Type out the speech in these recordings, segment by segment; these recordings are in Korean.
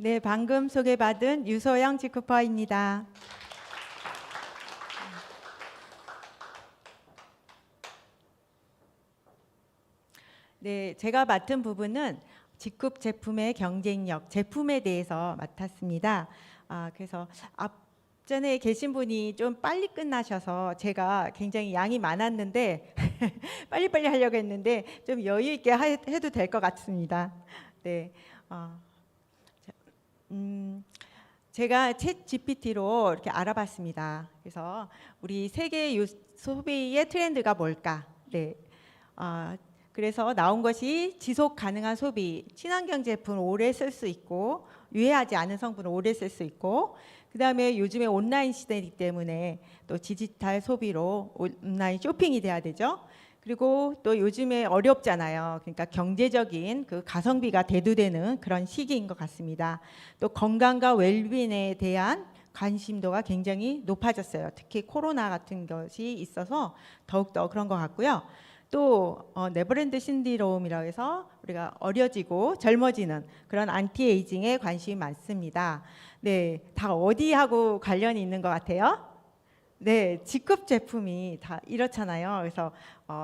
네, 방금 소개받은 유소영 지쿠퍼입니다. 네, 제가 맡은 부분은 직급 제품의 경쟁력, 제품에 대해서 맡았습니다. 그래서 앞전에 계신 분이 좀 빨리 끝나셔서 제가 굉장히 양이 많았는데 빨리빨리 하려고 했는데 좀 여유 있게 해도 될 것 같습니다. 네, 제가 챗 GPT로 이렇게 알아봤습니다. 그래서 우리 세계 소비의 트렌드가 뭘까? 네. 그래서 나온 것이 지속 가능한 소비, 친환경 제품을 오래 쓸 수 있고 유해하지 않은 성분을 오래 쓸 수 있고, 그다음에 요즘에 온라인 시대이기 때문에 또 디지털 소비로 온라인 쇼핑이 돼야 되죠. 그리고 또 요즘에 어렵잖아요. 그러니까 경제적인 그 가성비가 대두되는 그런 시기인 것 같습니다. 또 건강과 웰빙에 대한 관심도가 굉장히 높아졌어요. 특히 코로나 같은 것이 있어서 더욱더 그런 것 같고요. 또 네버랜드 신디롬이라고 해서 우리가 어려지고 젊어지는 그런 안티에이징에 관심이 많습니다. 네, 다 어디하고 관련이 있는 것 같아요? 네, 직급 제품이 다 이렇잖아요. 그래서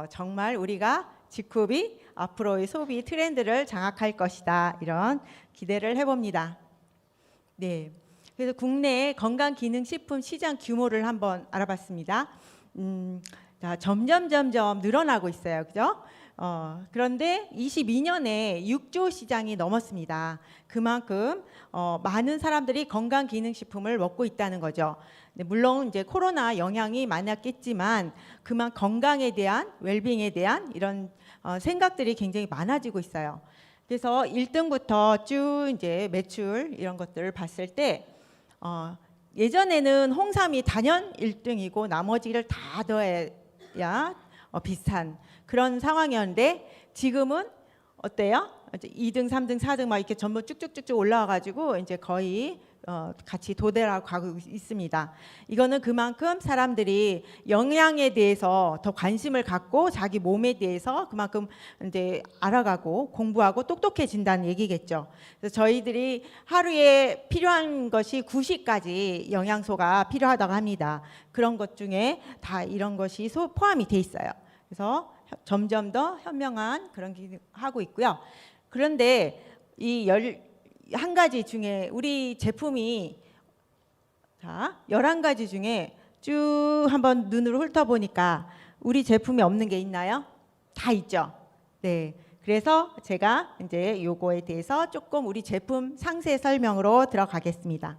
정말 우리가 직급이 앞으로의 소비 트렌드를 장악할 것이다, 이런 기대를 해봅니다. 네, 그래서 국내 건강기능식품 시장 규모를 한번 알아봤습니다. 자, 점점 늘어나고 있어요, 그죠? 그런데 22년에 6조 시장이 넘었습니다. 그만큼 많은 사람들이 건강기능식품을 먹고 있다는 거죠. 네, 물론 이제 코로나 영향이 많았겠지만 그만 건강에 대한 웰빙에 대한 이런 생각들이 굉장히 많아지고 있어요. 그래서 1등부터 쭉 이제 매출 이런 것들을 봤을 때 예전에는 홍삼이 단연 1등이고 나머지를 다 더해야 비슷한 그런 상황이었는데 지금은 어때요? 이제 2등, 3등, 4등 막 이렇게 전부 쭉쭉쭉쭉 올라와가지고 이제 거의 같이 도달하고 가고 있습니다. 이거는 그만큼 사람들이 영양에 대해서 더 관심을 갖고 자기 몸에 대해서 그만큼 이제 알아가고 공부하고 똑똑해진다는 얘기겠죠. 그래서 저희들이 하루에 필요한 것이 9시까지 영양소가 필요하다고 합니다. 그런 것 중에 다 이런 것이 포함이 돼 있어요. 그래서 점점 더 현명한 그런 기능 하고 있고요. 그런데 이 11가지 중에 우리 제품이 자 11가지 중에 쭉 한번 눈으로 훑어보니까 우리 제품이 없는 게 있나요? 다 있죠. 네. 그래서 제가 이제 요거에 대해서 조금 우리 제품 상세 설명으로 들어가겠습니다.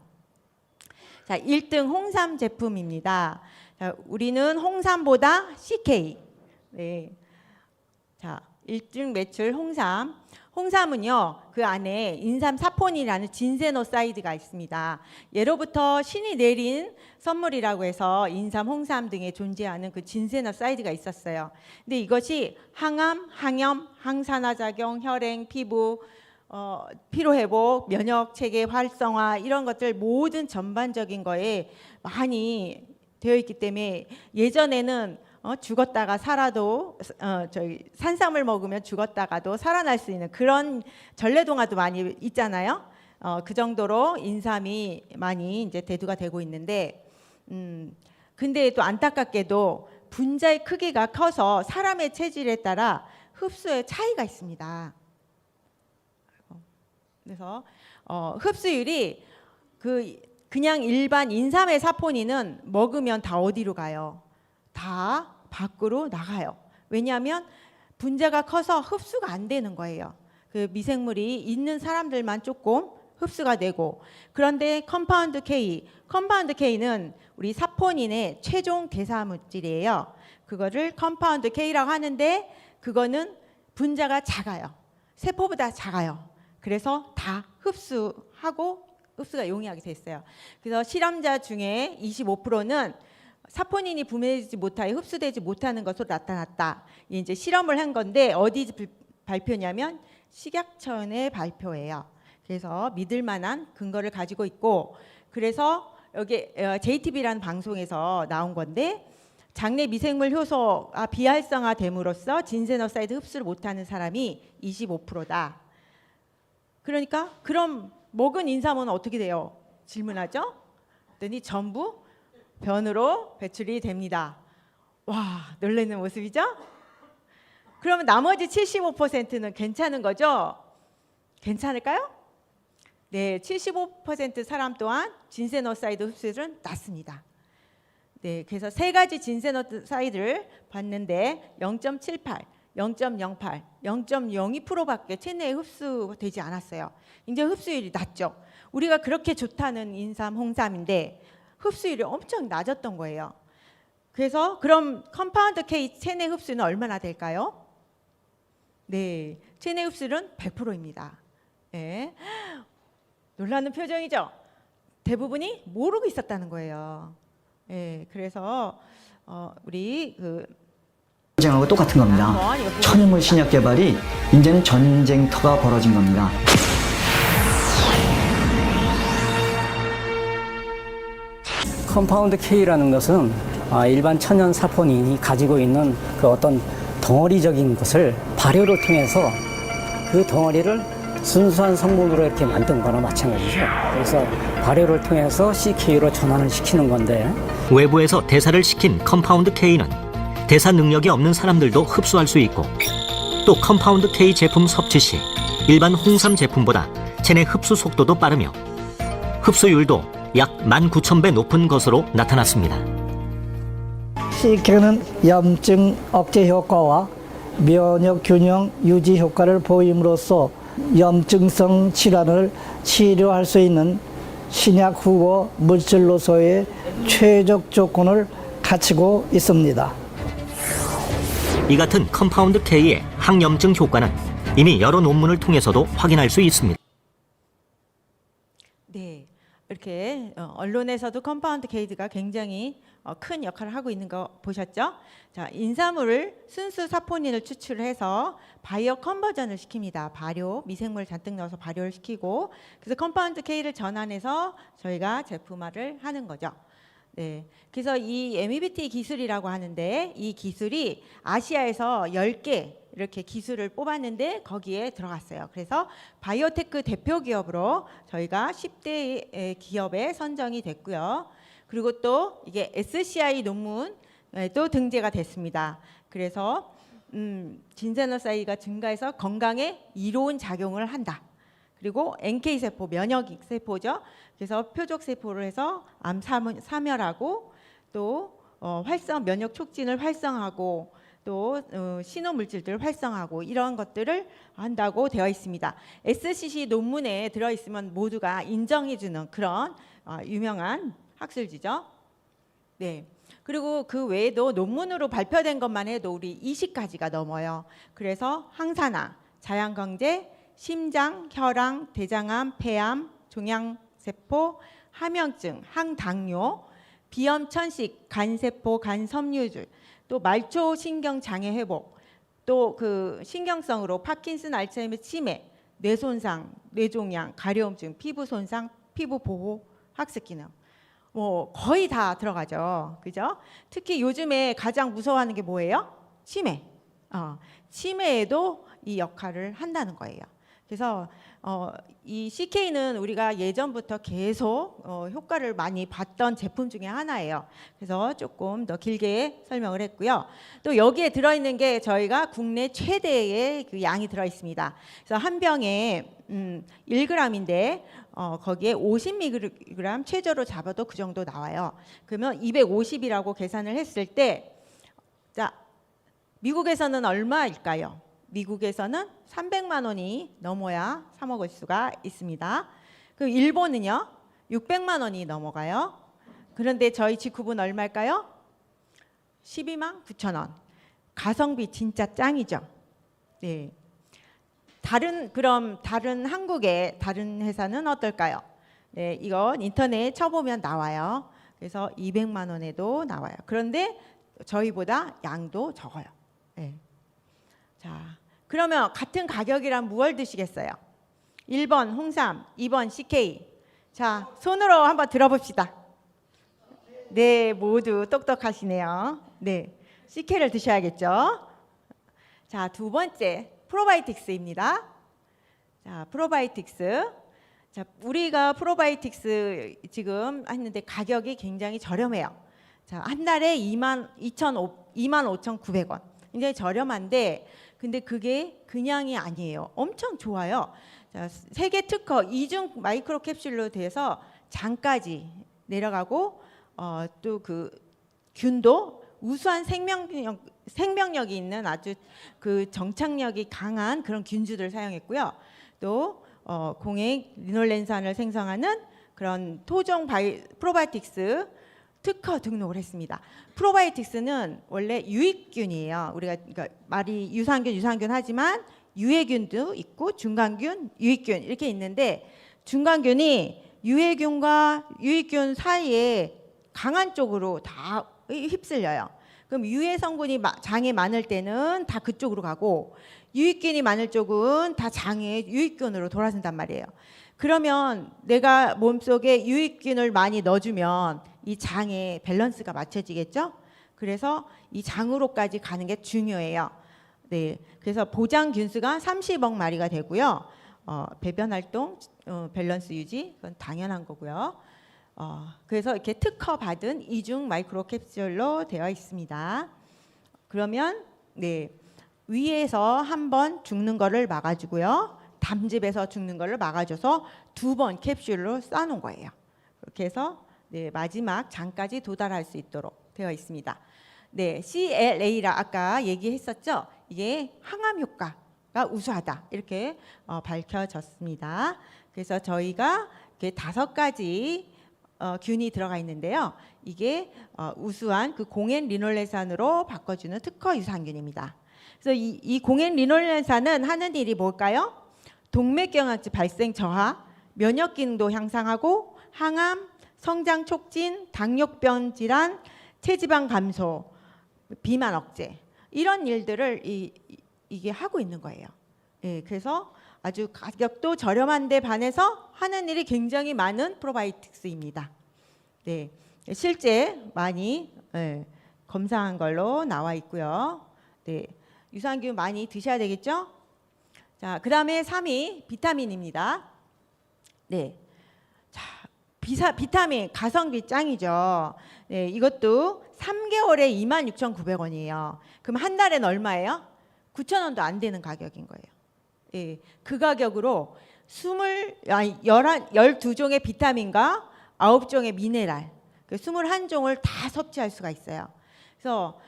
자, 1등 홍삼 제품입니다. 자, 우리는 홍삼보다 CK. 네. 자, 1등 매출 홍삼. 홍삼은요, 그 안에 인삼 사포닌이라는 진세노사이드가 있습니다. 예로부터 신이 내린 선물이라고 해서 인삼, 홍삼 등에 존재하는 그 진세노사이드가 있었어요. 근데 이것이 항암, 항염, 항산화작용, 혈행, 피부, 피로회복, 면역체계 활성화 이런 것들 모든 전반적인 거에 많이 되어 있기 때문에 예전에는 죽었다가 살아도 저희 산삼을 먹으면 죽었다가도 살아날 수 있는 그런 전래동화도 많이 있잖아요. 그 정도로 인삼이 많이 이제 대두가 되고 있는데, 근데 또 안타깝게도 분자의 크기가 커서 사람의 체질에 따라 흡수에 차이가 있습니다. 그래서 흡수율이 그냥 일반 인삼의 사포닌은 먹으면 다 어디로 가요? 다 밖으로 나가요. 왜냐하면 분자가 커서 흡수가 안 되는 거예요. 그 미생물이 있는 사람들만 조금 흡수가 되고, 그런데 컴파운드 K는 우리 사포닌의 최종 대사 물질이에요. 그거를 컴파운드 K라고 하는데 그거는 분자가 작아요. 세포보다 작아요. 그래서 다 흡수가 용이하게 됐어요. 그래서 실험자 중에 25%는 사포닌이 분해되지 못하여 흡수되지 못하는 것으로 나타났다. 이제 실험을 한 건데 어디 발표냐면 식약처의 발표예요. 그래서 믿을 만한 근거를 가지고 있고, 그래서 여기 JTB라는 방송에서 나온 건데 장내 미생물 효소가 비활성화됨으로써 진세노사이드 흡수를 못하는 사람이 25%다. 그러니까 그럼 먹은 인삼은 어떻게 돼요? 질문하죠? 그랬더니 전부 변으로 배출이 됩니다. 와, 놀라는 모습이죠? 그러면 나머지 75%는 괜찮은 거죠? 괜찮을까요? 네, 75% 사람 또한 진세노사이드 흡수율은 낮습니다. 네, 그래서 세 가지 진세노사이드를 봤는데 0.78, 0.08, 0.02%밖에 체내에 흡수되지 않았어요. 굉장히 흡수율이 낮죠. 우리가 그렇게 좋다는 인삼, 홍삼인데 흡수율이 엄청 낮았던 거예요. 그래서 그럼 컴파운드 K 체내 흡수는 얼마나 될까요? 네, 체내 흡수율은 100%입니다. 네. 놀라는 표정이죠. 대부분이 모르고 있었다는 거예요. 네, 그래서 우리 전쟁하고 똑같은 겁니다. 천연물 신약 개발이 이제는 전쟁터가 벌어진 겁니다. 컴파운드 K라는 것은 일반 천연 사포닌이 가지고 있는 그 어떤 덩어리적인 것을 발효를 통해서 그 덩어리를 순수한 성분으로 이렇게 만든 거나 마찬가지죠. 그래서 발효를 통해서 CK로 전환을 시키는 건데, 외부에서 대사를 시킨 컴파운드 K는 대사 능력이 없는 사람들도 흡수할 수 있고, 또 컴파운드 K 제품 섭취 시 일반 홍삼 제품보다 체내 흡수 속도도 빠르며 흡수율도 약 19,000배 높은 것으로 나타났습니다. CK는 염증 억제 효과와 면역 균형 유지 효과를 보임으로써 염증성 질환을 치료할 수 있는 신약 후보 물질로서의 최적 조건을 갖추고 있습니다. 이 같은 컴파운드 K의 항염증 효과는 이미 여러 논문을 통해서도 확인할 수 있습니다. 네, 이렇게 언론에서도 컴파운드 K가 굉장히 큰 역할을 하고 있는 거 보셨죠? 자, 인삼을 순수 사포닌을 추출해서 바이오 컨버전을 시킵니다. 발효, 미생물 잔뜩 넣어서 발효를 시키고, 그래서 컴파운드 K를 전환해서 저희가 제품화를 하는 거죠. 네, 그래서 이 MEBT 기술이라고 하는데, 이 기술이 아시아에서 10개 이렇게 기술을 뽑았는데 거기에 들어갔어요. 그래서 바이오테크 대표 기업으로 저희가 10대 기업에 선정이 됐고요. 그리고 또 이게 SCI 논문에도 등재가 됐습니다. 그래서 진세노사이드가 증가해서 건강에 이로운 작용을 한다. 그리고 NK 세포, 면역 세포죠. 그래서 표적 세포를 해서 암 사멸하고, 또 면역 촉진을 활성화하고, 또 신호 물질들을 활성화하고, 이런 것들을 한다고 되어 있습니다. SCC 논문에 들어 있으면 모두가 인정해 주는 그런 유명한 학술지죠. 네. 그리고 그 외에도 논문으로 발표된 것만 해도 우리 20가지가 넘어요. 그래서 항산화, 자양강제, 심장, 혈당, 대장암, 폐암, 종양세포, 함염증, 항당뇨, 비염 천식, 간세포, 간섬유줄, 또 말초 신경 장애 회복, 또 그 신경성으로 파킨슨, 알츠하이머, 치매, 뇌손상, 뇌종양, 가려움증, 피부 손상, 피부 보호, 학습 기능, 뭐 거의 다 들어가죠, 그죠? 특히 요즘에 가장 무서워하는 게 뭐예요? 치매. 치매에도 이 역할을 한다는 거예요. 그래서 이 CK는 우리가 예전부터 계속 효과를 많이 봤던 제품 중에 하나예요. 그래서 조금 더 길게 설명을 했고요. 또 여기에 들어있는 게 저희가 국내 최대의 그 양이 들어있습니다. 그래서 한 병에 1g인데 거기에 50mg 최저로 잡아도 그 정도 나와요. 그러면 250이라고 계산을 했을 때, 자, 미국에서는 얼마일까요? 미국에서는 300만 원이 넘어야 사 먹을 수가 있습니다. 그 일본은요, 600만 원이 넘어가요. 그런데 저희 직후분 얼마일까요? 12만 9천 원. 가성비 진짜 짱이죠. 네. 다른 한국의 다른 회사는 어떨까요? 네, 이건 인터넷에 쳐보면 나와요. 그래서 200만 원에도 나와요. 그런데 저희보다 양도 적어요. 네. 자, 그러면 같은 가격이란 무얼 드시겠어요? 1번 홍삼, 2번 CK. 자, 손으로 한번 들어봅시다. 네, 모두 똑똑하시네요. 네, CK를 드셔야겠죠. 자, 두 번째 프로바이오틱스입니다. 자, 프로바이오틱스. 자, 우리가 프로바이오틱스 지금 했는데 가격이 굉장히 저렴해요. 자, 한 달에 25,900원. 굉장히 저렴한데 근데 그게 그냥이 아니에요. 엄청 좋아요. 자, 세계 특허 이중 마이크로 캡슐로 돼서 장까지 내려가고 또 그 균도 우수한 생명력이 있는 아주 그 정착력이 강한 그런 균주들을 사용했고요. 또 공액 리놀렌산을 생성하는 그런 토종 프로바이오틱스 특허 등록을 했습니다. 프로바이오틱스는 원래 유익균이에요. 우리가 그러니까 말이 유산균 하지만 유해균도 있고 중간균, 유익균 이렇게 있는데 중간균이 유해균과 유익균 사이에 강한 쪽으로 다 휩쓸려요. 그럼 유해 성분이 장에 많을 때는 다 그쪽으로 가고 유익균이 많을 쪽은 다 장에 유익균으로 돌아선단 말이에요. 그러면 내가 몸속에 유익균을 많이 넣어주면 이 장의 밸런스가 맞춰지겠죠? 그래서 이 장으로까지 가는 게 중요해요. 네, 그래서 보장 균수가 30억 마리가 되고요. 배변 활동, 밸런스 유지, 그건 당연한 거고요. 그래서 이렇게 특허 받은 이중 마이크로 캡슐로 되어 있습니다. 그러면 네, 위에서 한 번 죽는 거를 막아주고요. 담즙에서 죽는 거를 막아줘서 2번 캡슐로 싸놓은 거예요. 그렇게 해서 네, 마지막 장까지 도달할 수 있도록 되어 있습니다. 네, CLA라 아까 얘기했었죠. 이게 항암 효과가 우수하다 이렇게 밝혀졌습니다. 그래서 저희가 이렇게 5가지 균이 들어가 있는데요. 이게 우수한 그 공엔 리놀렌산으로 바꿔주는 특허 유산균입니다. 그래서 이 공엔 리놀렌산은 하는 일이 뭘까요? 동맥경화증 발생 저하, 면역 기능도 향상하고 항암, 성장 촉진, 당뇨병 질환, 체지방 감소, 비만 억제 이런 일들을 이게 하고 있는 거예요. 예, 그래서 아주 가격도 저렴한데 반해서 하는 일이 굉장히 많은 프로바이오틱스입니다. 네, 실제 많이 검사한 걸로 나와 있고요. 네, 유산균 많이 드셔야 되겠죠? 자, 그다음에 3위 비타민입니다. 네, 자, 비타민 가성비 짱이죠. 네, 이것도 3개월에 26,900원이에요. 그럼 한 달엔 얼마예요? 9,000원도 안 되는 가격인 거예요. 예, 그 가격으로 12종의 비타민과 9종의 미네랄, 21종을 다 섭취할 수가 있어요. 그래서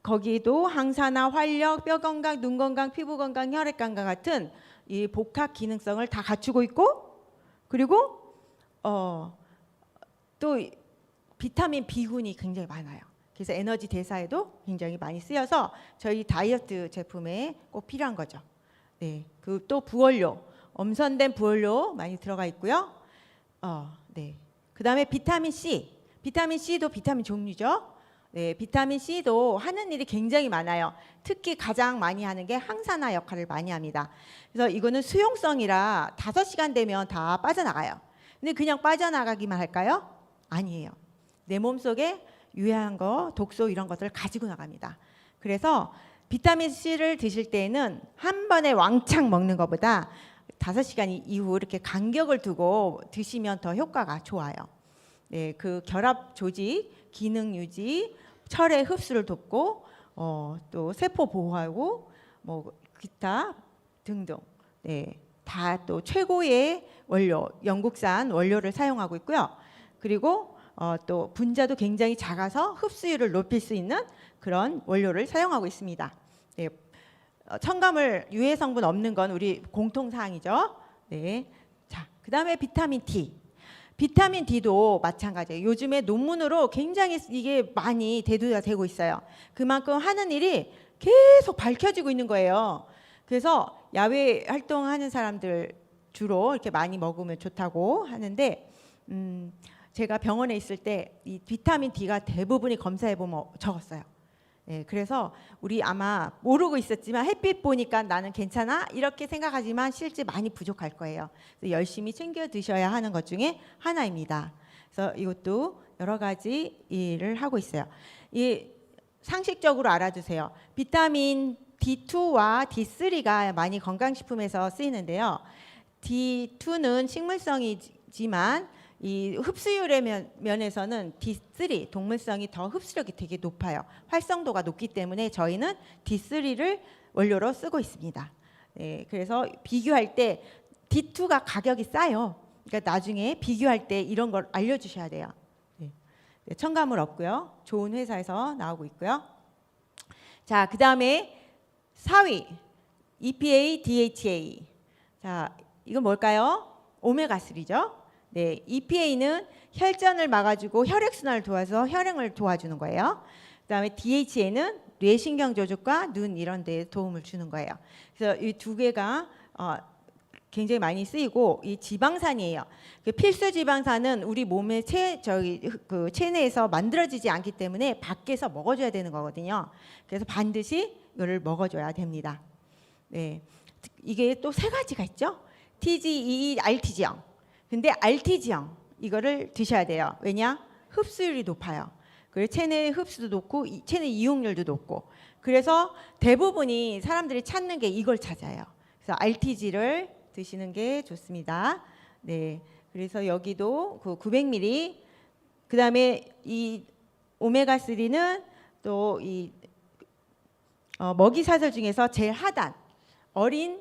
거기도 항산화, 활력, 뼈 건강, 눈 건강, 피부 건강, 혈액 건강 같은 이 복합 기능성을 다 갖추고 있고, 그리고 또 비타민 B군이 굉장히 많아요. 그래서 에너지 대사에도 굉장히 많이 쓰여서 저희 다이어트 제품에 꼭 필요한 거죠. 네, 그 또 부원료, 엄선된 부원료 많이 들어가 있고요. 네, 그다음에 비타민 C, 비타민 C도 비타민 종류죠. 네, 비타민 C도 하는 일이 굉장히 많아요. 특히 가장 많이 하는 게 항산화 역할을 많이 합니다. 그래서 이거는 수용성이라 5시간 되면 다 빠져나가요. 근데 그냥 빠져나가기만 할까요? 아니에요. 내 몸속에 유해한 거, 독소 이런 것들을 가지고 나갑니다. 그래서 비타민 C를 드실 때에는 한 번에 왕창 먹는 것보다 5시간 이후 이렇게 간격을 두고 드시면 더 효과가 좋아요. 네, 그 결합 조직, 기능 유지, 철의 흡수를 돕고 또 세포 보호하고 뭐 기타 등등. 네, 다 또 최고의 원료, 영국산 원료를 사용하고 있고요. 그리고 또 분자도 굉장히 작아서 흡수율을 높일 수 있는 그런 원료를 사용하고 있습니다. 네, 첨가물 유해 성분 없는 건 우리 공통 사항이죠. 네, 자, 그다음에 비타민 D. 비타민 D도 마찬가지예요. 요즘에 논문으로 굉장히 이게 많이 대두가 되고 있어요. 그만큼 하는 일이 계속 밝혀지고 있는 거예요. 그래서 야외 활동하는 사람들 주로 이렇게 많이 먹으면 좋다고 하는데 제가 병원에 있을 때 이 비타민 D가 대부분이 검사해 보면 적었어요. 네, 그래서 우리 아마 모르고 있었지만 햇빛 보니까 나는 괜찮아 이렇게 생각하지만 실제 많이 부족할 거예요. 그래서 열심히 챙겨 드셔야 하는 것 중에 하나입니다. 그래서 이것도 여러 가지 일을 하고 있어요. 이 상식적으로 알아두세요. 비타민 D2와 D3가 많이 건강식품에서 쓰이는데요. D2는 식물성이지만 이 흡수율의 면에서는 D3 동물성이 더 흡수력이 되게 높아요. 활성도가 높기 때문에 저희는 D3를 원료로 쓰고 있습니다. 네, 그래서 비교할 때 D2가 가격이 싸요. 그러니까 나중에 비교할 때 이런 걸 알려주셔야 돼요. 네, 첨가물 없고요. 좋은 회사에서 나오고 있고요. 자, 그 다음에 4위 EPA, DHA. 자, 이건 뭘까요? 오메가3죠. 네, EPA는 혈전을 막아주고 혈액순환을 도와서 혈행을 도와주는 거예요. 그다음에 DHA는 뇌신경 조직과 눈 이런 데에 도움을 주는 거예요. 그래서 이 두 개가 굉장히 많이 쓰이고 이 지방산이에요. 그 필수 지방산은 우리 몸의 체내에서 만들어지지 않기 때문에 밖에서 먹어줘야 되는 거거든요. 그래서 반드시 이거를 먹어줘야 됩니다. 네, 이게 또 세 가지가 있죠. TGE, RT지형. 근데 RT지형 이거를 드셔야 돼요. 왜냐? 흡수율이 높아요. 그리고 체내 흡수도 높고 체내 이용률도 높고. 그래서 대부분이 사람들이 찾는 게 이걸 찾아요. 그래서 RTG를 드시는 게 좋습니다. 네, 그래서 여기도 그 900ml. 그다음에 이 오메가3는 또 이 먹이 사슬 중에서 제일 하단 어린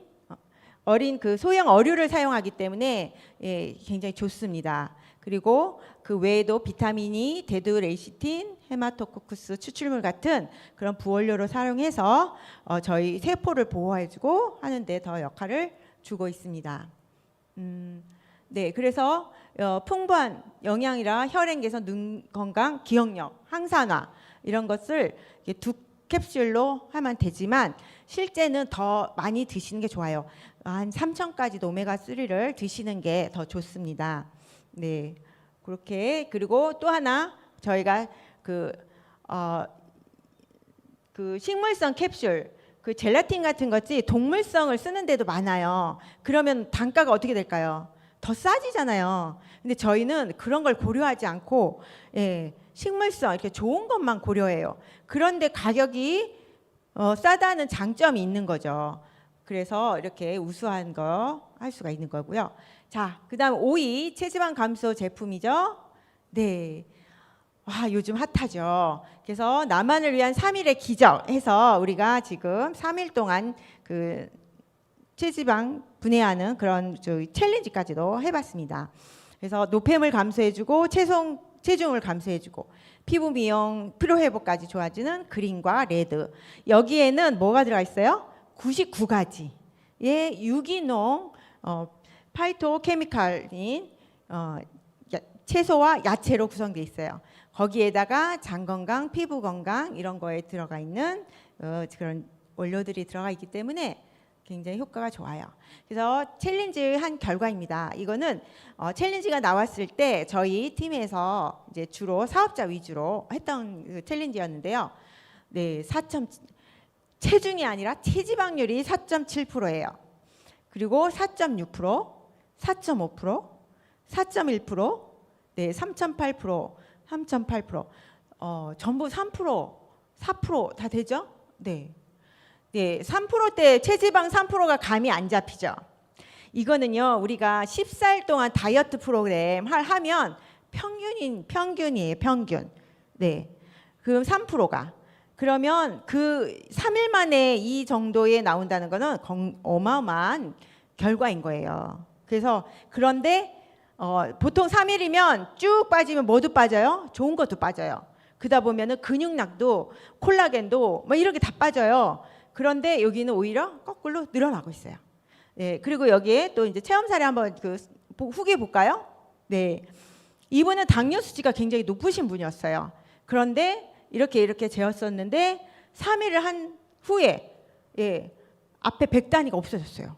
그 소형 어류를 사용하기 때문에 예, 굉장히 좋습니다. 그리고 그 외에도 비타민이 데드레시틴, 헤마토코쿠스 추출물 같은 그런 부원료로 사용해서 저희 세포를 보호해주고 하는데 더 역할을 주고 있습니다. 네, 그래서 풍부한 영양이라 혈행 개선, 눈 건강, 기억력, 항산화 이런 것을 두 캡슐로 하면 되지만 실제는 더 많이 드시는 게 좋아요. 한 3,000까지도 오메가3를 드시는 게 더 좋습니다. 네, 그렇게. 그리고 또 하나 저희가 그 식물성 캡슐, 그 젤라틴 같은 것이 동물성을 쓰는 데도 많아요. 그러면 단가가 어떻게 될까요? 더 싸지잖아요. 근데 저희는 그런 걸 고려하지 않고 예, 식물성 이렇게 좋은 것만 고려해요. 그런데 가격이 싸다는 장점이 있는 거죠. 그래서 이렇게 우수한 거 할 수가 있는 거고요. 자, 그다음 5위 체지방 감소 제품이죠. 네, 와 요즘 핫하죠. 그래서 나만을 위한 3일의 기적 해서 우리가 지금 3일 동안 그 체지방 분해하는 그런 챌린지까지도 해봤습니다. 그래서 노폐물 감소해주고 체중을 감소해주고 피부 미용, 피로 회복까지 좋아지는 그린과 레드. 여기에는 뭐가 들어가 있어요? 99가지의 유기농 파이토케미칼인 채소와 야채로 구성되어 있어요. 거기에다가 장 건강, 피부 건강 이런 거에 들어가 있는 그런 원료들이 들어가 있기 때문에 굉장히 효과가 좋아요. 그래서 챌린지 한 결과입니다. 이거는 챌린지가 나왔을 때 저희 팀에서 이제 주로 사업자 위주로 했던 그 챌린지였는데요. 네, 체중이 아니라 체지방률이 4.7%예요. 그리고 4.6%, 4.5%, 4.1%, 네, 3.8%, 3.8%, 전부 3%, 4% 다 되죠? 네. 네, 3%대 체지방 3%가 감이 안 잡히죠. 이거는요, 우리가 14일 동안 다이어트 프로그램 하면 평균이에요, 평균. 네, 그럼 3%가. 그러면 그 3일 만에 이 정도에 나온다는 거는 어마어마한 결과인 거예요. 그래서 그런데 보통 3일이면 쭉 빠지면 뭐도 빠져요? 좋은 것도 빠져요. 그러다 보면은 근육량도 콜라겐도 뭐 이렇게 다 빠져요. 그런데 여기는 오히려 거꾸로 늘어나고 있어요. 네, 그리고 여기에 또 이제 체험 사례 한번 그 후기 볼까요? 네, 이분은 당뇨 수치가 굉장히 높으신 분이었어요. 그런데 이렇게 재었었는데 3일을 한 후에 예, 앞에 100단위가 없어졌어요.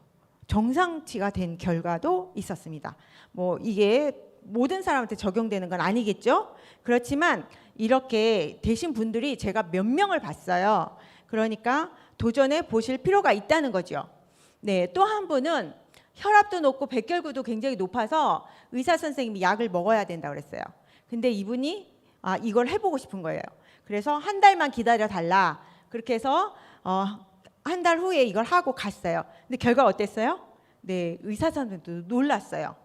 정상치가 된 결과도 있었습니다. 뭐 이게 모든 사람한테 적용되는 건 아니겠죠? 그렇지만 이렇게 되신 분들이 제가 몇 명을 봤어요. 그러니까 도전해 보실 필요가 있다는 거죠. 네, 또 한 분은 혈압도 높고 백혈구도 굉장히 높아서 의사 선생님이 약을 먹어야 된다고 그랬어요. 근데 이분이 이걸 해보고 싶은 거예요. 그래서 한 달만 기다려 달라. 그렇게 해서 한 달 후에 이걸 하고 갔어요. 근데 결과 어땠어요? 네, 의사 선생님도 놀랐어요.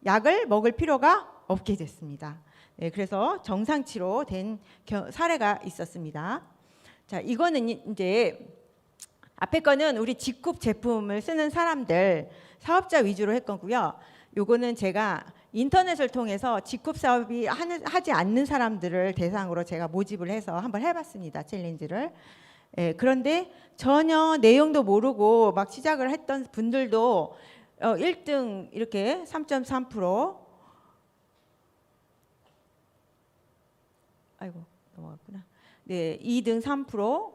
약을 먹을 필요가 없게 됐습니다. 네, 그래서 정상치로 된 사례가 있었습니다. 자, 이거는 이제 앞에 거는 우리 직굽 제품을 쓰는 사람들, 사업자 위주로 했거고요. 요거는 제가 인터넷을 통해서 직굽 사업이 하지 않는 사람들을 대상으로 제가 모집을 해서 한번 해봤습니다. 챌린지를. 예, 그런데 전혀 내용도 모르고 막 시작을 했던 분들도 1등 이렇게 3.3%, 아이고 넘어갔구나. 네, 2등 3%,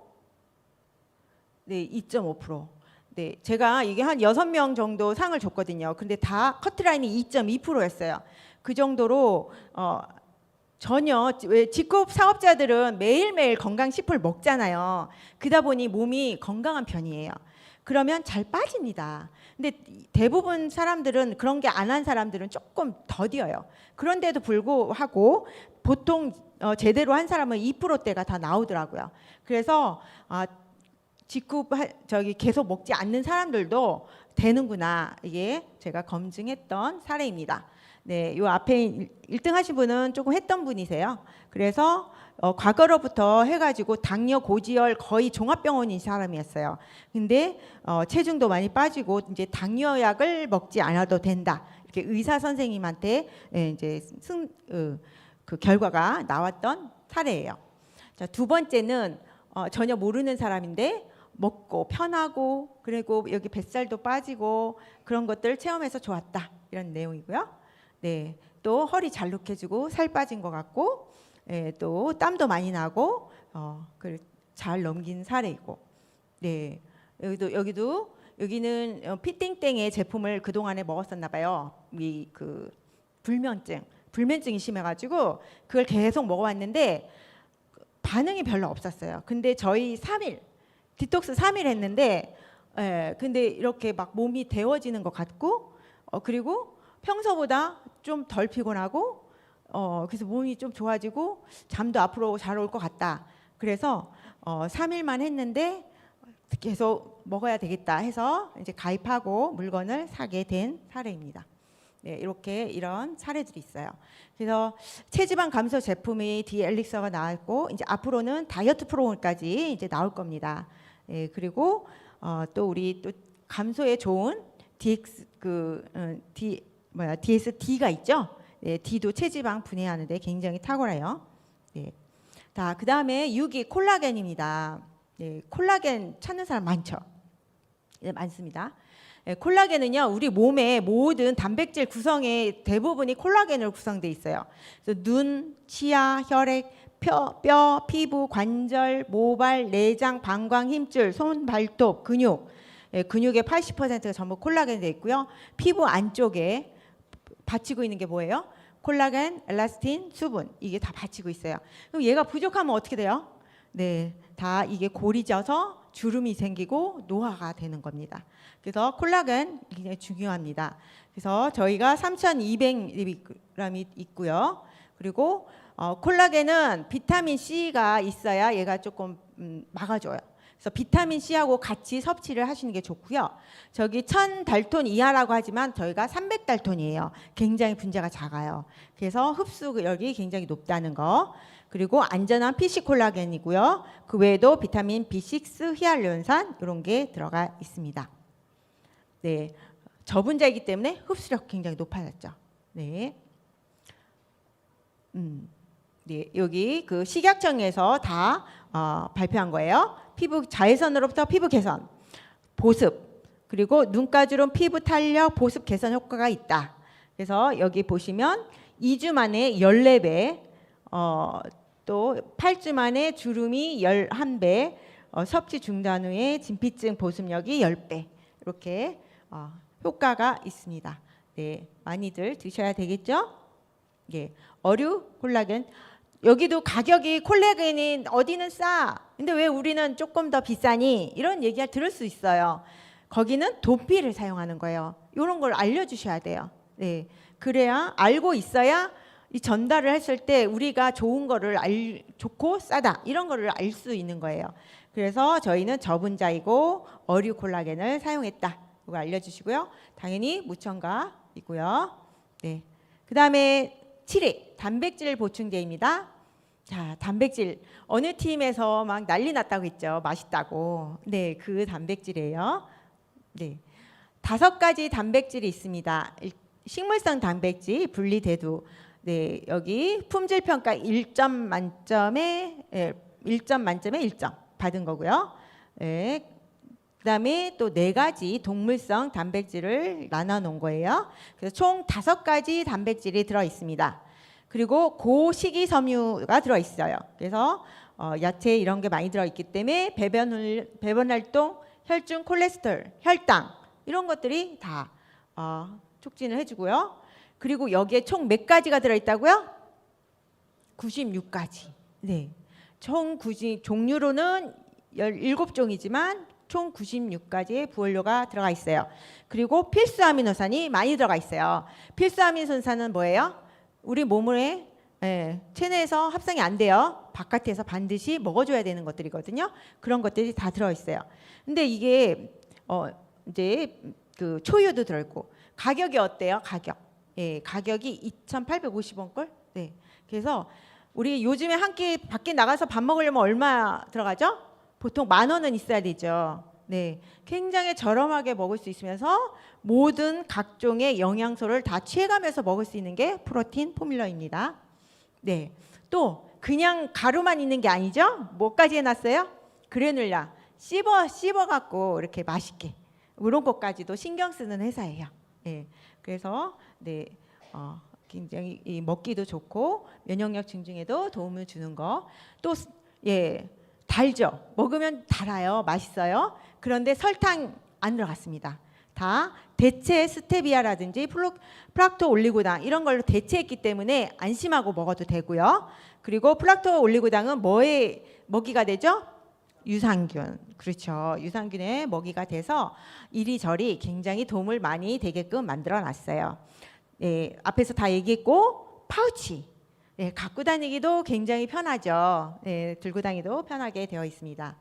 네, 2.5%. 네, 제가 이게 한 6명 정도 상을 줬거든요. 근데 다 커트라인이 2.2%였어요. 그 정도로 전혀, 왜 직업 사업자들은 매일매일 건강식품을 먹잖아요. 그러다 보니 몸이 건강한 편이에요. 그러면 잘 빠집니다. 근데 대부분 사람들은, 그런 게 안 한 사람들은 조금 더뎌요. 그런데도 불구하고 보통 제대로 한 사람은 2%대가 다 나오더라고요. 그래서 직급 계속 먹지 않는 사람들도 되는구나, 이게 제가 검증했던 사례입니다. 네, 요 앞에 1등 하신 분은 조금 했던 분이세요. 그래서 과거로부터 해가지고 당뇨, 고지혈 거의 종합병원인 사람이었어요. 근데 체중도 많이 빠지고 이제 당뇨약을 먹지 않아도 된다, 이렇게 의사 선생님한테 이제 그 결과가 나왔던 사례예요. 자, 두 번째는 전혀 모르는 사람인데 먹고 편하고, 그리고 여기 뱃살도 빠지고 그런 것들을 체험해서 좋았다, 이런 내용이고요. 네, 또 허리 잘록해지고 살 빠진 것 같고, 또 땀도 많이 나고 잘 넘긴 사례이고. 네, 여기는 피팅땡의 제품을 그 동안에 먹었었나 봐요. 그 불면증이 심해가지고 그걸 계속 먹어왔는데 반응이 별로 없었어요. 근데 저희 3일 디톡스 3일 했는데, 근데 이렇게 막 몸이 데워지는 것 같고, 그리고 평소보다 좀 덜 피곤하고, 그래서 몸이 좀 좋아지고 잠도 앞으로 잘 올 것 같다. 그래서 3일만 했는데 계속 먹어야 되겠다 해서 이제 가입하고 물건을 사게 된 사례입니다. 네, 이런 사례들이 있어요. 그래서 체지방 감소 제품이 디엘릭서가 나왔고, 이제 앞으로는 다이어트 프로그램까지 이제 나올 겁니다. 네, 그리고 또 우리 또 감소에 좋은 DSD가 있죠. 네, D도 체지방 분해하는 데 굉장히 탁월해요. 네. 자, 그다음에 6위 콜라겐입니다. 네, 콜라겐 찾는 사람 많죠. 네, 많습니다. 네, 콜라겐은요, 우리 몸의 모든 단백질 구성의 대부분이 콜라겐으로 구성되어 있어요. 그래서 눈, 치아, 혈액, 뼈, 피부, 관절, 모발, 내장, 방광, 힘줄, 손, 발톱, 근육, 근육의 80%가 전부 콜라겐이 되어 있고요. 피부 안쪽에 받치고 있는 게 뭐예요? 콜라겐, 엘라스틴, 수분, 이게 다 받치고 있어요. 그럼 얘가 부족하면 어떻게 돼요? 네, 다 이게 골이 져서 주름이 생기고 노화가 되는 겁니다. 그래서 콜라겐 굉장히 중요합니다. 그래서 저희가 3,200mg이 있고요. 그리고 콜라겐은 비타민 C가 있어야 얘가 조금 막아줘요. 그래서 비타민 C하고 같이 섭취를 하시는 게 좋고요. 저기 1000달톤 이하라고 하지만 저희가 300달톤이에요. 굉장히 분자가 작아요. 그래서 흡수력이 굉장히 높다는 거. 그리고 안전한 PC 콜라겐이고요. 그 외에도 비타민 B6, 히알루론산 이런 게 들어가 있습니다. 네, 저분자이기 때문에 흡수력 굉장히 높아졌죠. 네. 네, 여기 그 식약청에서 다 발표한 거예요. 피부 자외선으로부터 피부 개선, 보습, 그리고 눈가주름 피부 탄력, 보습 개선 효과가 있다. 그래서 여기 보시면 2주 만에 14배, 또 8주 만에 주름이 11배, 섭취 중단 후에 진피증 보습력이 10배, 이렇게 효과가 있습니다. 네, 많이들 드셔야 되겠죠? 예, 어류 콜라겐. 여기도 가격이 콜라겐이 어디는 싸. 근데 왜 우리는 조금 더 비싸니? 이런 얘기를 들을 수 있어요. 거기는 도피를 사용하는 거예요. 이런 걸 알려주셔야 돼요. 네, 그래야 알고 있어야 이 전달을 했을 때 우리가 좋은 거를 좋고 싸다 이런 거를 알 수 있는 거예요. 그래서 저희는 저분자이고 어류 콜라겐을 사용했다. 이거 알려주시고요. 당연히 무첨가 있고요. 네. 그 다음에 7회 단백질 보충제입니다. 자, 단백질 어느 팀에서 막 난리 났다고 했죠. 맛있다고. 네, 그 단백질이에요. 네, 5가지 단백질이 있습니다. 식물성 단백질 분리대두. 네, 여기 품질 평가 1점 만점에 1점 받은 거고요. 네. 그다음에 또 4가지 동물성 단백질을 나눠 놓은 거예요. 그래서 총 5가지 단백질이 들어 있습니다. 그리고 고식이섬유가 들어 있어요. 그래서 야채 이런 게 많이 들어 있기 때문에 배변 활동, 혈중 콜레스테롤, 혈당 이런 것들이 다 촉진을 해주고요. 그리고 여기에 총 몇 가지가 들어 있다고요? 96가지. 네, 총 종류로는 17종이지만 총 96가지의 부원료가 들어가 있어요. 그리고 필수 아미노산이 많이 들어가 있어요. 필수 아미노산은 뭐예요? 우리 몸에 체내에서 합성이 안 돼요. 바깥에서 반드시 먹어줘야 되는 것들이거든요. 그런 것들이 다 들어 있어요. 근데 이게 이제 그 초유도 들어있고 가격이 어때요? 가격이 2,850원 걸. 네, 그래서 우리 요즘에 한 끼 밖에 나가서 밥 먹으려면 얼마 들어가죠? 보통 10,000원은 있어야 되죠. 네, 굉장히 저렴하게 먹을 수 있으면서 모든 각종의 영양소를 다 취해가면서 먹을 수 있는 게 프로틴 포뮬러입니다. 네, 또 그냥 가루만 있는 게 아니죠. 뭐까지 해놨어요? 그래놀라 씹어 갖고 이렇게 맛있게 이런 것까지도 신경 쓰는 회사예요. 네, 그래서 네, 굉장히 먹기도 좋고 면역력 증진에도 도움을 주는 거. 또 달죠. 먹으면 달아요. 맛있어요. 그런데 설탕 안 들어갔습니다. 다 대체 스테비아라든지 플락토 올리고당 이런 걸로 대체했기 때문에 안심하고 먹어도 되고요. 그리고 플락토 올리고당은 뭐의 먹이가 되죠? 유산균. 그렇죠. 유산균의 먹이가 돼서 이리저리 굉장히 도움을 많이 되게끔 만들어 놨어요. 네, 앞에서 다 얘기했고 파우치. 네, 갖고 다니기도 굉장히 편하죠. 네, 들고 다니기도 편하게 되어 있습니다.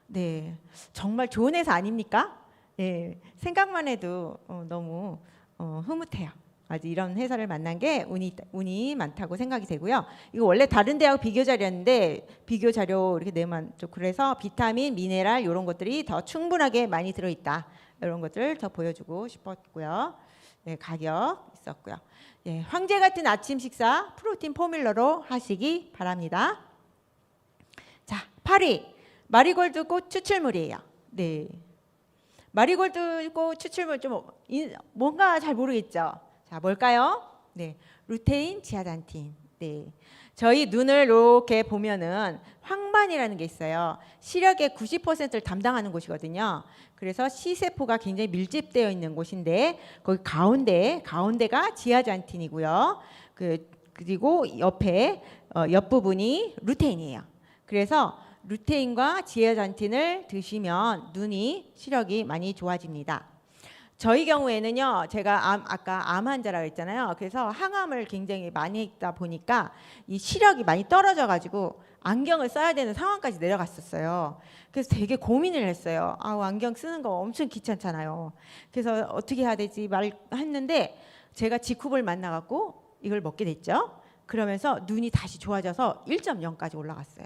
네, 정말 좋은 회사 아닙니까? 네, 생각만 해도 너무 흐뭇해요. 아주 이런 회사를 만난 게 운이 많다고 생각이 되고요. 이거 원래 다른 데하고 비교 자료였는데 비교 자료 이렇게 내면 좀 그래서 비타민, 미네랄 이런 것들이 더 충분하게 많이 들어있다. 이런 것들 더 보여주고 싶었고요. 네, 가격 있었고요. 예, 황제 같은 아침 식사 프로틴 포뮬러로 하시기 바랍니다. 자, 8위 마리골드 꽃 추출물이에요. 네, 마리골드 꽃 추출물 좀 뭔가 잘 모르겠죠. 자, 뭘까요? 네, 루테인, 지아잔틴. 네, 저희 눈을 이렇게 보면은 황반이라는 게 있어요. 시력의 90%를 담당하는 곳이거든요. 그래서 C세포가 굉장히 밀집되어 있는 곳인데 거기 가운데가 지아잔틴이고요. 그리고 옆에 옆부분이 루테인이에요. 그래서 루테인과 지아잔틴을 드시면 눈이 시력이 많이 좋아집니다. 저희 경우에는요, 제가 아까 암 환자라고 했잖아요. 그래서 항암을 굉장히 많이 했다 보니까 이 시력이 많이 떨어져가지고 안경을 써야 되는 상황까지 내려갔었어요. 그래서 되게 고민을 했어요. 안경 쓰는 거 엄청 귀찮잖아요. 그래서 어떻게 해야 되지 했는데 제가 지쿱을 만나갖고 이걸 먹게 됐죠. 그러면서 눈이 다시 좋아져서 1.0까지 올라갔어요.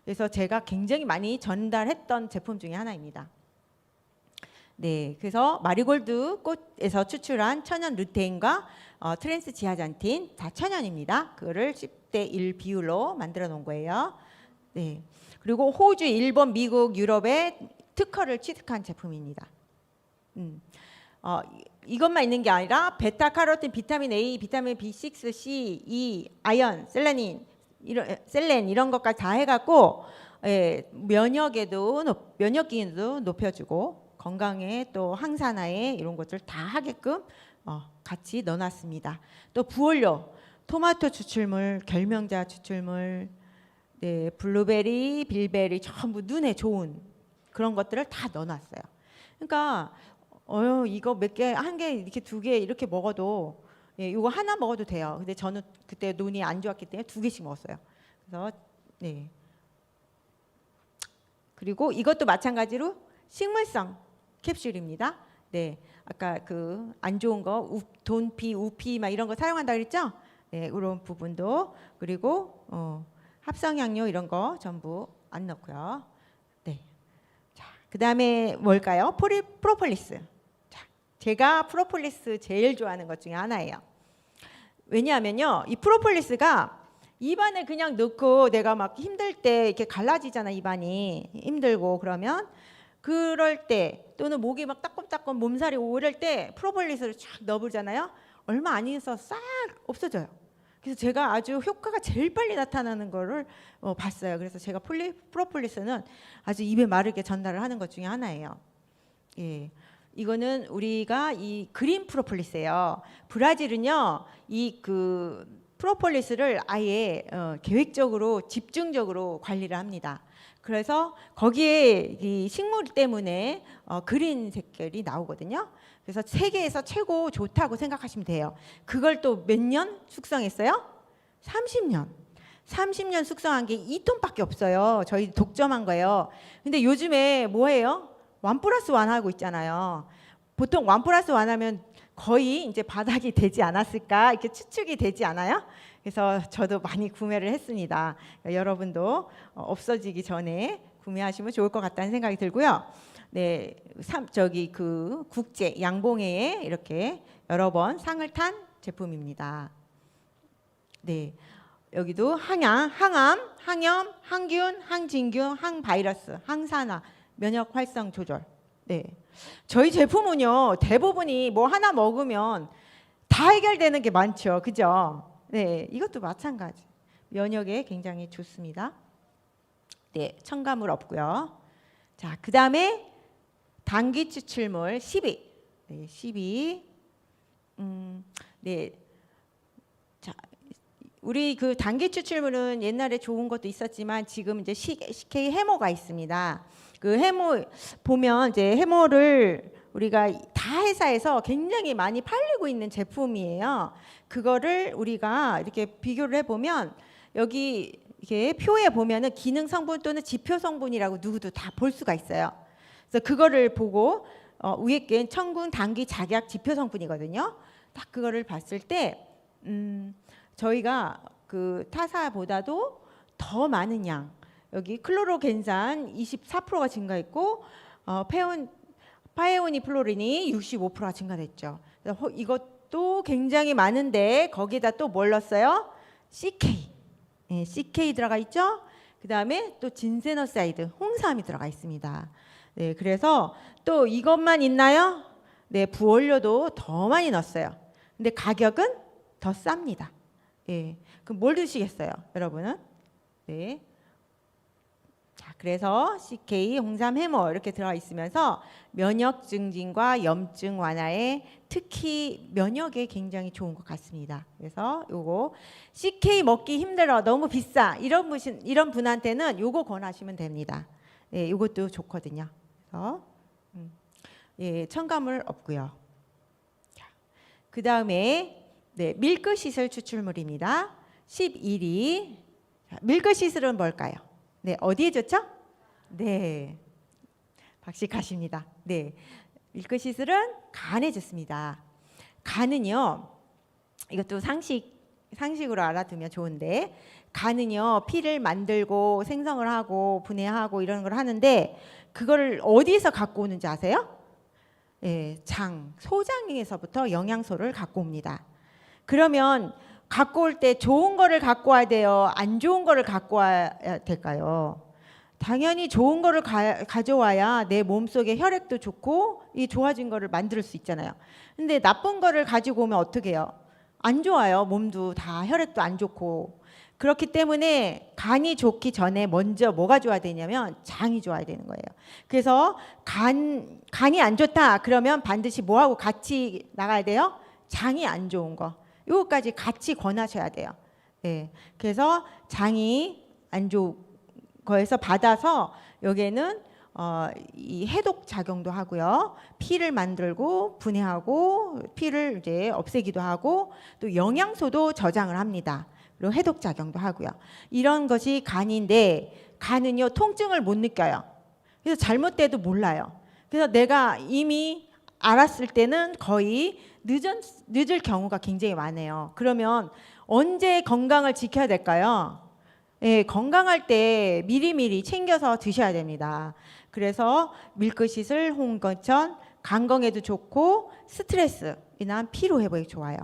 그래서 제가 굉장히 많이 전달했던 제품 중에 하나입니다. 네, 그래서 마리골드 꽃에서 추출한 천연 루테인과 트랜스 지아잔틴 다 천연입니다. 그거를 10대 1 비율로 만들어 놓은 거예요. 네, 그리고 호주, 일본, 미국, 유럽의 특허를 취득한 제품입니다. 이것만 있는 게 아니라 베타카로틴, 비타민 A, 비타민 B6, C, E, 아연, 셀레닌, 셀렌 이런 것까지 다 해갖고 면역 기능도 높여주고 건강에 또 항산화에 이런 것들 다 하게끔 같이 넣어놨습니다. 또 부원료, 토마토 추출물, 결명자 추출물, 네, 블루베리, 빌베리 전부 눈에 좋은 그런 것들을 다 넣어놨어요. 그러니까 이거 몇 개, 한 개, 이렇게 2개 이렇게 먹어도 이거 하나 먹어도 돼요. 근데 저는 그때 눈이 안 좋았기 때문에 2개씩 먹었어요. 그래서 네. 그리고 이것도 마찬가지로 식물성 캡슐입니다. 네, 아까 그 안 좋은 거 돈피, 우피 막 이런 거 사용한다 그랬죠? 네, 그런 부분도 그리고 합성향료 이런 거 전부 안 넣고요. 네, 자, 그다음에 뭘까요? 프로폴리스. 자, 제가 프로폴리스 제일 좋아하는 것 중에 하나예요. 왜냐하면요, 이 프로폴리스가 입안에 그냥 넣고 내가 막 힘들 때 이렇게 갈라지잖아, 입안이 힘들고 그러면 그럴 때 또는 목이 막 따끔따끔 몸살이 오를 때 프로폴리스를 쫙 넣어보잖아요. 얼마 안 있어서 싹 없어져요. 그래서 제가 아주 효과가 제일 빨리 나타나는 거를 봤어요. 그래서 제가 프로폴리스는 아주 입에 마르게 전달을 하는 것 중에 하나예요. 예. 이거는 우리가 이 그린 프로폴리스예요. 브라질은요, 이 그 프로폴리스를 아예 계획적으로 집중적으로 관리를 합니다. 그래서 거기에 이 식물 때문에 그린 색깔이 나오거든요. 그래서 세계에서 최고 좋다고 생각하시면 돼요. 그걸 또 몇 년 숙성했어요? 30년. 30년 숙성한 게 2톤밖에 없어요. 저희 독점한 거예요. 근데 요즘에 뭐예요? 1+1 하고 있잖아요. 보통 1+1 하면 거의 이제 바닥이 되지 않았을까 이렇게 추측이 되지 않아요? 그래서 저도 많이 구매를 했습니다. 여러분도 없어지기 전에 구매하시면 좋을 것 같다는 생각이 들고요. 네, 저기 그 국제 양봉회에 이렇게 여러 번 상을 탄 제품입니다. 네, 여기도 항암, 항염, 항균, 항진균, 항바이러스, 항산화, 면역 활성 조절. 네, 저희 제품은요 대부분이 뭐 하나 먹으면 다 해결되는 게 많죠, 그죠? 네, 이것도 마찬가지. 면역에 굉장히 좋습니다. 네, 첨가물 없고요. 자, 그 다음에 당기 추출물 12. 네, 12. 네, 자, 우리 그 당기 추출물은 옛날에 좋은 것도 있었지만 지금 이제 CK 해모가 있습니다. 그 해모 보면 이제 해모를 우리가 다 회사에서 굉장히 많이 팔리고 있는 제품이에요. 그거를 우리가 이렇게 비교를 해보면 여기 이렇게 표에 보면은 기능 성분 또는 지표 성분이라고 누구도 다 볼 수가 있어요. 그래서 그거를 보고 위에 게 청군, 당기, 작약, 지표 성분이거든요. 딱 그거를 봤을 때 저희가 그 타사보다도 더 많은 양. 여기 클로로겐산 24%가 증가했고 파에오니플로린이 65%가 증가됐죠. 그래서 이것도 굉장히 많은데 거기다 또 뭘 넣었어요? CK. 네, CK 들어가 있죠. 그 다음에 또 진세너사이드, 홍삼이 들어가 있습니다. 네, 그래서 또 이것만 있나요? 네, 부원료도 더 많이 넣었어요. 근데 가격은 더 쌉니다. 예, 그럼 뭘 드시겠어요, 여러분은? 네. 자, 그래서 CK, 홍삼, 해모 이렇게 들어가 있으면서 면역 증진과 염증 완화에 특히 면역에 굉장히 좋은 것 같습니다. 그래서 요거 CK 먹기 힘들어, 너무 비싸 이런 분한테는 요거 권하시면 됩니다. 예, 요것도 좋거든요. 그래서 예, 첨가물 없고요. 그 다음에 네, 밀크시슬 추출물입니다. 11위. 밀크시슬은 뭘까요? 네, 어디에 좋죠? 네, 박식하십니다. 네, 밀크시슬은 간에 좋습니다. 간은요, 이것도 상식으로 알아두면 좋은데, 간은요 피를 만들고 생성을 하고 분해하고 이런 걸 하는데 그걸 어디에서 갖고 오는지 아세요? 예, 소장에서부터 영양소를 갖고 옵니다. 그러면 갖고 올 때 좋은 거를 갖고 와야 돼요? 안 좋은 거를 갖고 와야 될까요? 당연히 좋은 거를 가져와야 내 몸속에 혈액도 좋고 이 좋아진 거를 만들 수 있잖아요. 근데 나쁜 거를 가지고 오면 어떻게 해요? 안 좋아요. 몸도 다 혈액도 안 좋고. 그렇기 때문에 간이 좋기 전에 먼저 뭐가 좋아야 되냐면 장이 좋아야 되는 거예요. 그래서 간이 안 좋다 그러면 반드시 뭐하고 같이 나가야 돼요? 장이 안 좋은 거. 요거까지 같이 권하셔야 돼요. 예. 그래서 장이 안 좋은 거에서 받아서 여기에는 이 해독 작용도 하고요. 피를 만들고 분해하고 피를 이제 없애기도 하고 또 영양소도 저장을 합니다. 그리고 해독 작용도 하고요. 이런 것이 간인데 간은요 통증을 못 느껴요. 그래서 잘못돼도 몰라요. 그래서 내가 이미 알았을 때는 거의 늦을 경우가 굉장히 많아요. 그러면 언제 건강을 지켜야 될까요? 예, 건강할 때 미리미리 챙겨서 드셔야 됩니다. 그래서 밀크시슬, 홍건천, 간건에도 좋고 스트레스 인한 피로 회복에 좋아요.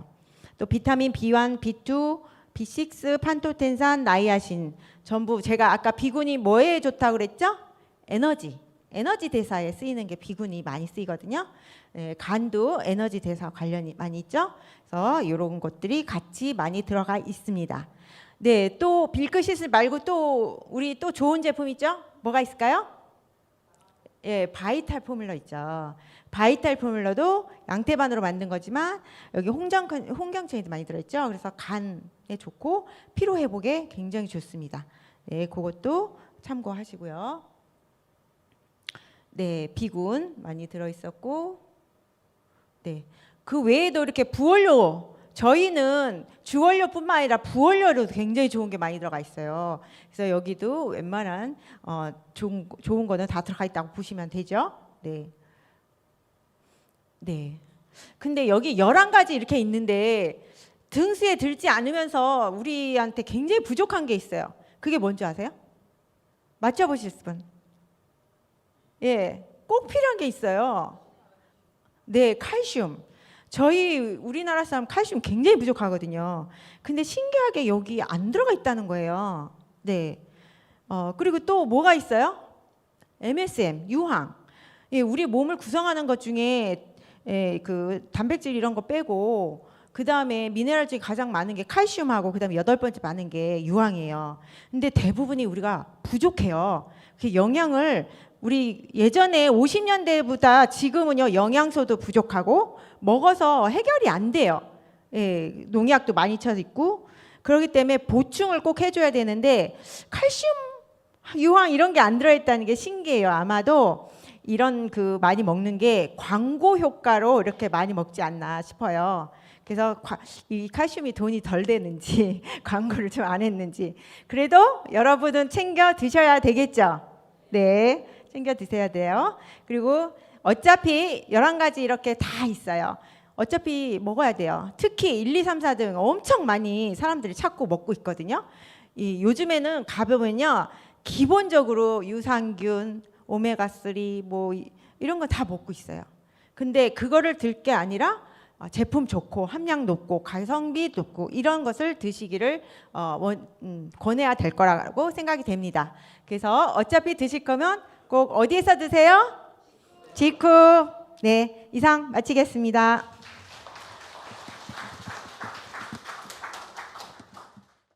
또 비타민 B1, B2, B6, 판토텐산, 나이아신 전부 제가 아까 비군이 뭐에 좋다고 그랬죠? 에너지 대사에 쓰이는 게 비군이 많이 쓰이거든요. 네, 간도 에너지 대사 관련이 많이 있죠. 그래서 이런 것들이 같이 많이 들어가 있습니다. 네, 또 밀크시슬 말고 또 우리 또 좋은 제품 있죠? 뭐가 있을까요? 예, 바이탈 포뮬러 있죠. 바이탈 포뮬러도 양태반으로 만든 거지만 여기 홍경천이 많이 들어있죠. 그래서 간에 좋고 피로 회복에 굉장히 좋습니다. 네, 그것도 참고하시고요. 네, 비군 많이 들어있었고, 네, 그 외에도 이렇게 부원료, 저희는 주원료뿐만 아니라 부원료로도 굉장히 좋은 게 많이 들어가 있어요. 그래서 여기도 웬만한 좋은 거는 다 들어가 있다고 보시면 되죠. 네. 네. 근데 여기 11가지 이렇게 있는데 등수에 들지 않으면서 우리한테 굉장히 부족한 게 있어요. 그게 뭔지 아세요? 맞춰보실 분? 예, 꼭 필요한 게 있어요. 네, 칼슘. 저희 우리나라 사람 칼슘 굉장히 부족하거든요. 근데 신기하게 여기 안 들어가 있다는 거예요. 네. 그리고 또 뭐가 있어요? MSM, 유황. 예, 우리 몸을 구성하는 것 중에 그 단백질 이런 거 빼고 그 다음에 미네랄 중에 가장 많은 게 칼슘하고 그 다음에 8번째 많은 게 유황이에요. 근데 대부분이 우리가 부족해요. 그 영양을 우리 예전에 50년대보다 지금은요 영양소도 부족하고 먹어서 해결이 안 돼요. 예, 농약도 많이 쳐 있고 그렇기 때문에 보충을 꼭 해줘야 되는데 칼슘, 유황 이런 게 안 들어있다는 게 신기해요. 아마도 이런 그 많이 먹는 게 광고 효과로 이렇게 많이 먹지 않나 싶어요. 그래서 이 칼슘이 돈이 덜 되는지 광고를 좀 안 했는지 그래도 여러분은 챙겨 드셔야 되겠죠. 네, 챙겨 드셔야 돼요. 그리고 어차피 11가지 이렇게 다 있어요. 어차피 먹어야 돼요. 특히 1, 2, 3, 4 등 엄청 많이 사람들이 찾고 먹고 있거든요. 요즘에는 가보면요 기본적으로 유산균, 오메가3 뭐 이런 거 다 먹고 있어요. 근데 그거를 들 게 아니라 제품 좋고 함량 높고 가성비 높고 이런 것을 드시기를 권해야 될 거라고 생각이 됩니다. 그래서 어차피 드실 거면 꼭 어디에서 드세요? 직후. 네, 이상 마치겠습니다.